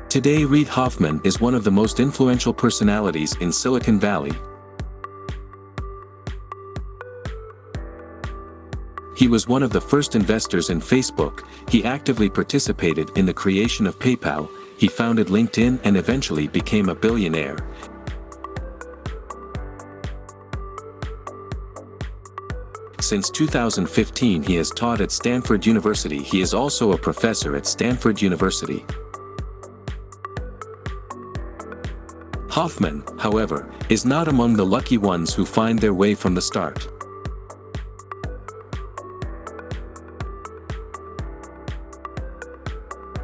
Today, Reid Hoffman is one of the most influential personalities in Silicon Valley. He was one of the first investors in Facebook. He actively participated in the creation of PayPal. He founded LinkedIn and eventually became a billionaire. Since 2015, he has taught at Stanford University. He is also a professor at Stanford University. Hoffman, however, is not among the lucky ones who find their way from the start.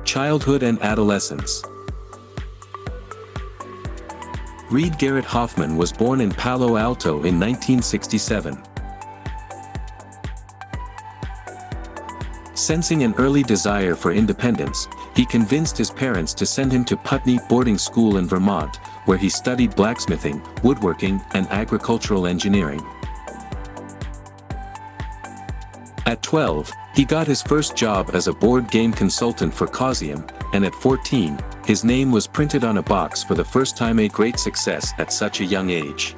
Childhood and adolescence. Reid Garrett Hoffman was born in Palo Alto in 1967. Sensing an early desire for independence, he convinced his parents to send him to Putney boarding school in Vermont, where he studied blacksmithing, woodworking, and agricultural engineering. At 12, he got his first job as a board game consultant for Causium, and at 14, his name was printed on a box for the first time, a great success at such a young age.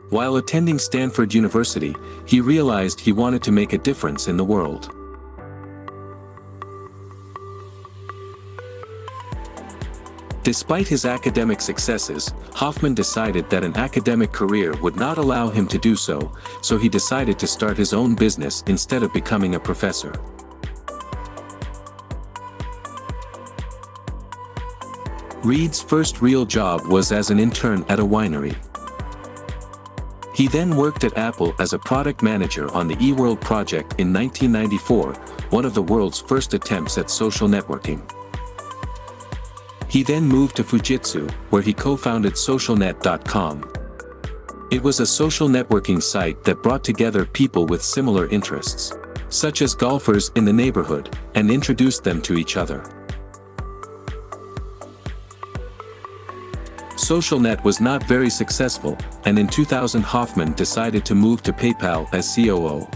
While attending Stanford University, he realized he wanted to make a difference in the world. Despite his academic successes, Hoffman decided that an academic career would not allow him to do so, so he decided to start his own business instead of becoming a professor. Reid's first real job was as an intern at a winery. He then worked at Apple as a product manager on the eWorld project in 1994, one of the world's first attempts at social networking. He then moved to Fujitsu, where he co-founded socialnet.com. It was a social networking site that brought together people with similar interests, such as golfers in the neighborhood, and introduced them to each other. SocialNet was not very successful, and in 2000 Hoffman decided to move to PayPal as COO.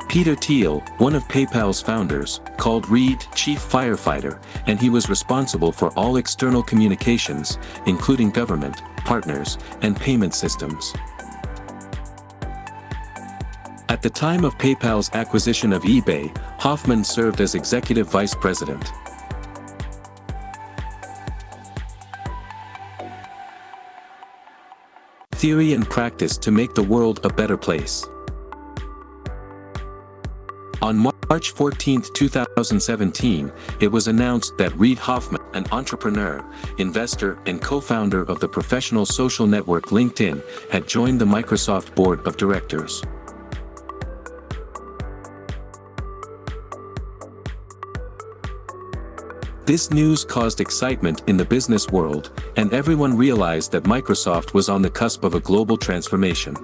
Peter Thiel, one of PayPal's founders, called Reid chief firefighter, and he was responsible for all external communications, including government, partners, and payment systems. At the time of PayPal's acquisition of eBay, Hoffman served as executive vice president. Theory and practice to make the world a better place. On March 14, 2017, it was announced that Reid Hoffman, an entrepreneur, investor, and co-founder of the professional social network LinkedIn, had joined the Microsoft board of directors. This news caused excitement in the business world, and everyone realized that Microsoft was on the cusp of a global transformation.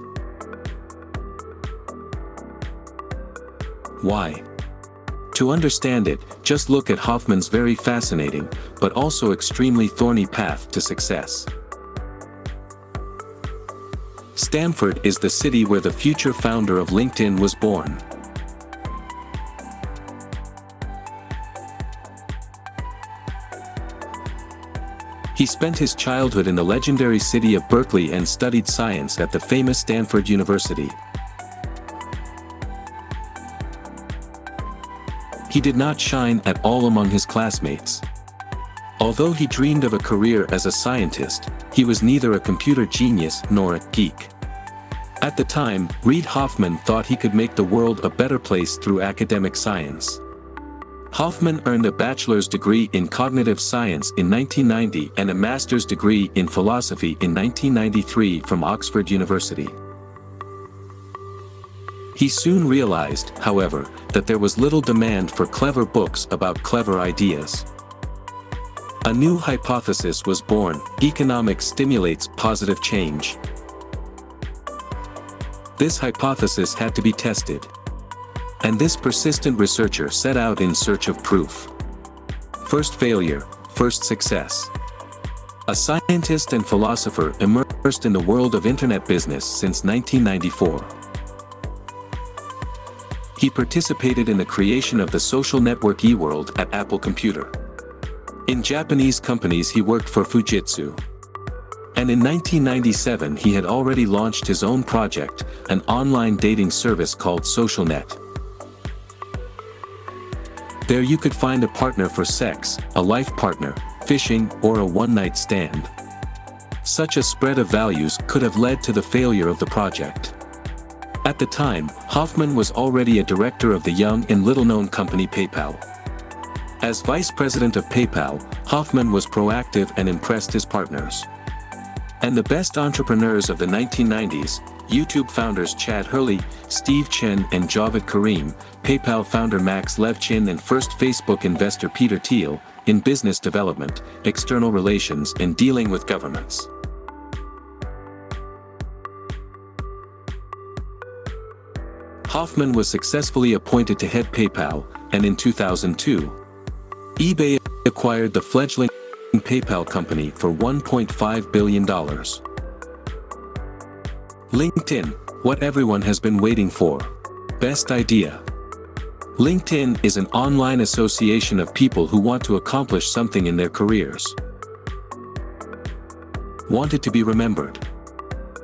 Why? To understand it, just look at Hoffman's very fascinating, but also extremely thorny path to success. Stanford is the city where the future founder of LinkedIn was born. He spent his childhood in the legendary city of Berkeley and studied science at the famous Stanford University. He did not shine at all among his classmates. Although he dreamed of a career as a scientist, he was neither a computer genius nor a geek. At the time, Reid Hoffman thought he could make the world a better place through academic science. Hoffman earned a bachelor's degree in cognitive science in 1990 and a master's degree in philosophy in 1993 from Oxford University. He soon realized, however, that there was little demand for clever books about clever ideas. A new hypothesis was born: economics stimulates positive change. This hypothesis had to be tested. And this persistent researcher set out in search of proof. First failure, first success. A scientist and philosopher immersed in the world of internet business since 1994. He participated in the creation of the social network eWorld at Apple Computer. In Japanese companies he worked for Fujitsu. And in 1997 he had already launched his own project, an online dating service called SocialNet. There you could find a partner for sex, a life partner, fishing, or a one-night stand. Such a spread of values could have led to the failure of the project. At the time, Hoffman was already a director of the young and little-known company PayPal. As vice president of PayPal, Hoffman was proactive and impressed his partners. And the best entrepreneurs of the 1990s, YouTube founders Chad Hurley, Steve Chen and Javed Karim, PayPal founder Max Levchin and first Facebook investor Peter Thiel, in business development, external relations and dealing with governments. Hoffman was successfully appointed to head PayPal, and in 2002, eBay acquired the fledgling PayPal company for $1.5 billion. LinkedIn, what everyone has been waiting for. Best idea. LinkedIn is an online association of people who want to accomplish something in their careers. Wanted to be remembered.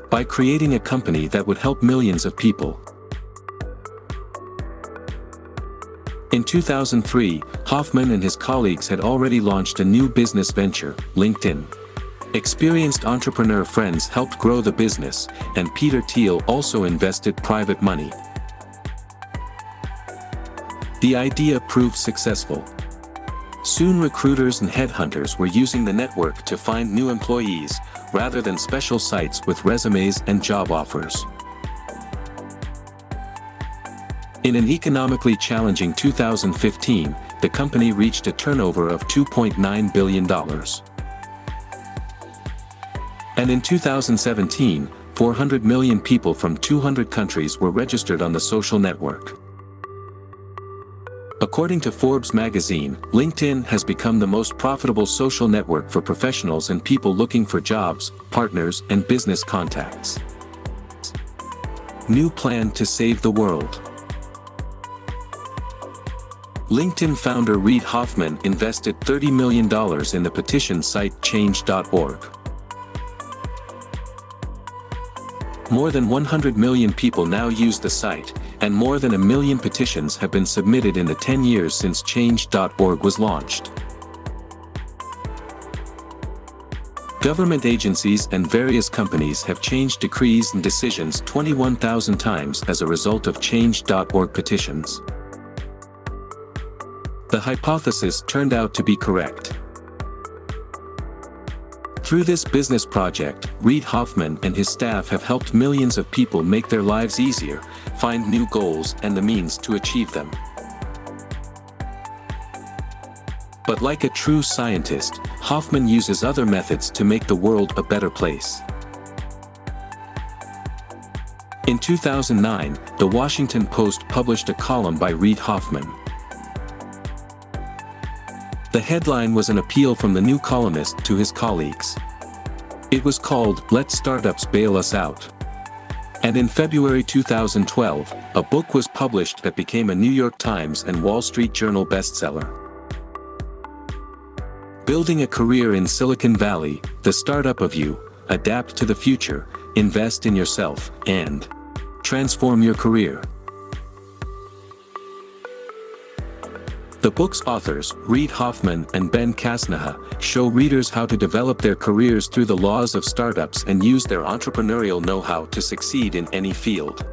By creating a company that would help millions of people. In 2003, Hoffman and his colleagues had already launched a new business venture, LinkedIn. Experienced entrepreneur friends helped grow the business, and Peter Thiel also invested private money. The idea proved successful. Soon recruiters and headhunters were using the network to find new employees, rather than special sites with resumes and job offers. In an economically challenging 2015, the company reached a turnover of $2.9 billion. And in 2017, 400 million people from 200 countries were registered on the social network. According to Forbes magazine, LinkedIn has become the most profitable social network for professionals and people looking for jobs, partners, and business contacts. New plan to save the world. LinkedIn founder Reid Hoffman invested $30 million in the petition site change.org. More than 100 million people now use the site, and more than 1 million petitions have been submitted in the 10 years since change.org was launched. Government agencies and various companies have changed decrees and decisions 21,000 times as a result of change.org petitions. The hypothesis turned out to be correct. Through this business project, Reid Hoffman and his staff have helped millions of people make their lives easier, find new goals and the means to achieve them. But like a true scientist, Hoffman uses other methods to make the world a better place. In 2009, The Washington Post published a column by Reid Hoffman. The headline was an appeal from the new columnist to his colleagues. It was called, "Let Startups Bail Us Out." And in February 2012, a book was published that became a New York Times and Wall Street Journal bestseller. Building a Career in Silicon Valley, The Startup of You, Adapt to the Future, Invest in Yourself, and Transform Your Career. The book's authors, Reid Hoffman and Ben Kasnaha, show readers how to develop their careers through the laws of startups and use their entrepreneurial know-how to succeed in any field.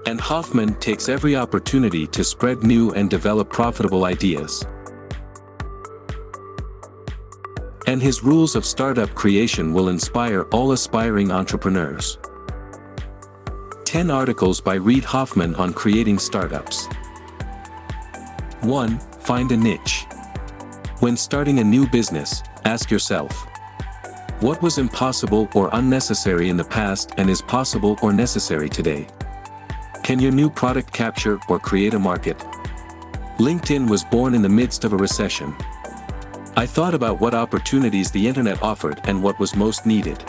And Hoffman takes every opportunity to spread new and develop profitable ideas. And his rules of startup creation will inspire all aspiring entrepreneurs. 10 articles by Reid Hoffman on creating startups. 1. Find a niche. When starting a new business, ask yourself, what was impossible or unnecessary in the past and is possible or necessary today? Can your new product capture or create a market? LinkedIn was born in the midst of a recession. I thought about what opportunities the internet offered and what was most needed.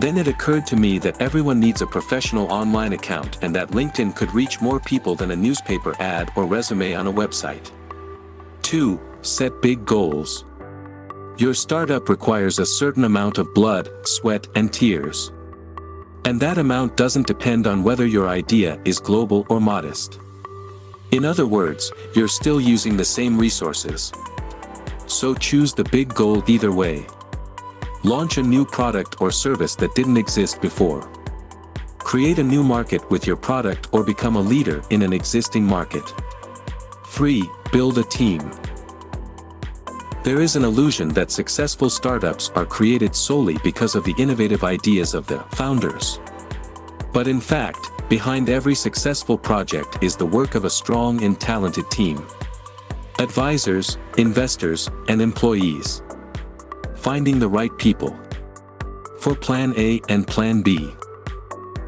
Then it occurred to me that everyone needs a professional online account and that LinkedIn could reach more people than a newspaper ad or resume on a website. 2. Set big goals. Your startup requires a certain amount of blood, sweat, and tears. And that amount doesn't depend on whether your idea is global or modest. In other words, you're still using the same resources. So choose the big goal either way. Launch a new product or service that didn't exist before. Create a new market with your product or become a leader in an existing market. 3. Build a team. There is an illusion that successful startups are created solely because of the innovative ideas of the founders. But in fact, behind every successful project is the work of a strong and talented team. Advisors, investors, and employees. Finding the right people. For Plan A and Plan B.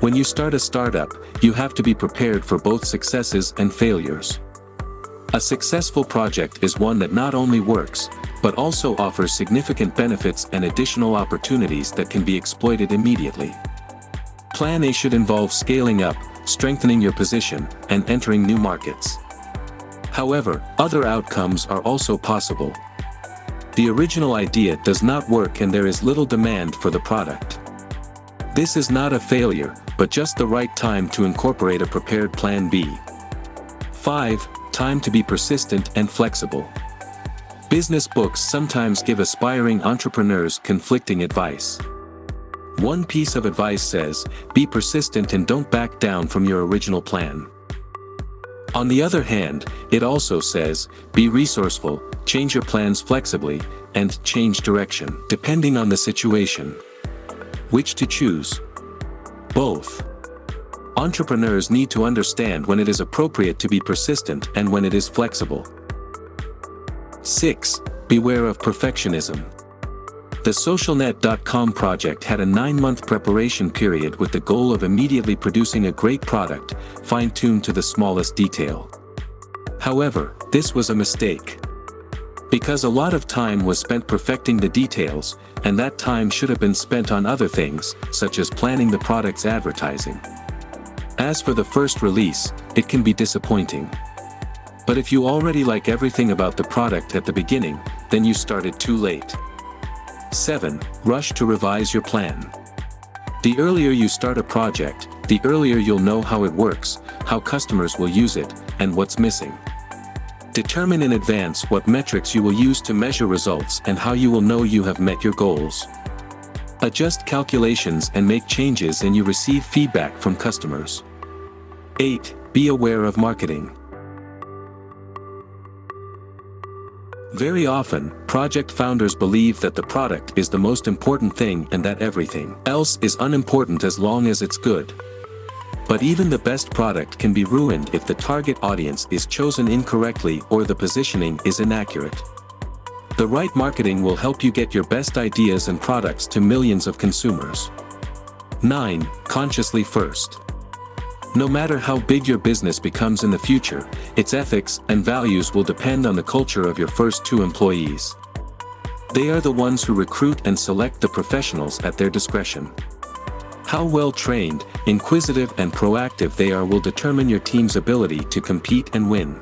When you start a startup, you have to be prepared for both successes and failures. A successful project is one that not only works, but also offers significant benefits and additional opportunities that can be exploited immediately. Plan A should involve scaling up, strengthening your position, and entering new markets. However, other outcomes are also possible. The original idea does not work and there is little demand for the product. This is not a failure, but just the right time to incorporate a prepared Plan B. 5. Time to be persistent and flexible. Business books sometimes give aspiring entrepreneurs conflicting advice. One piece of advice says, be persistent and don't back down from your original plan. On the other hand, it also says, be resourceful, change your plans flexibly, and change direction, depending on the situation. Which to choose? Both. Entrepreneurs need to understand when it is appropriate to be persistent and when it is flexible. 6. Beware of perfectionism. The socialnet.com project had a 9-month preparation period with the goal of immediately producing a great product, fine-tuned to the smallest detail. However, this was a mistake. Because a lot of time was spent perfecting the details, and that time should have been spent on other things, such as planning the product's advertising. As for the first release, it can be disappointing. But if you already like everything about the product at the beginning, then you started too late. 7. Rush to revise your plan. The earlier you start a project, the earlier you'll know how it works, how customers will use it, and what's missing. Determine in advance what metrics you will use to measure results and how you will know you have met your goals. Adjust calculations and make changes and you receive feedback from customers. 8. Be aware of marketing. Very often, project founders believe that the product is the most important thing and that everything else is unimportant as long as it's good. But even the best product can be ruined if the target audience is chosen incorrectly or the positioning is inaccurate. The right marketing will help you get your best ideas and products to millions of consumers. 9. Consciously first. No matter how big your business becomes in the future, its ethics and values will depend on the culture of your first 2 employees. They are the ones who recruit and select the professionals at their discretion. How well trained, inquisitive and proactive they are will determine your team's ability to compete and win.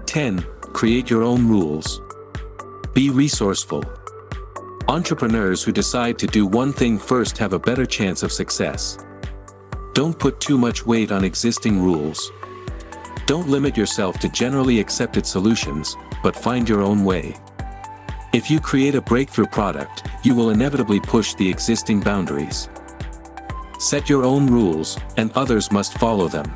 10. Create your own rules. Be resourceful. Entrepreneurs who decide to do one thing first have a better chance of success. Don't put too much weight on existing rules. Don't limit yourself to generally accepted solutions, but find your own way. If you create a breakthrough product, you will inevitably push the existing boundaries. Set your own rules, and others must follow them.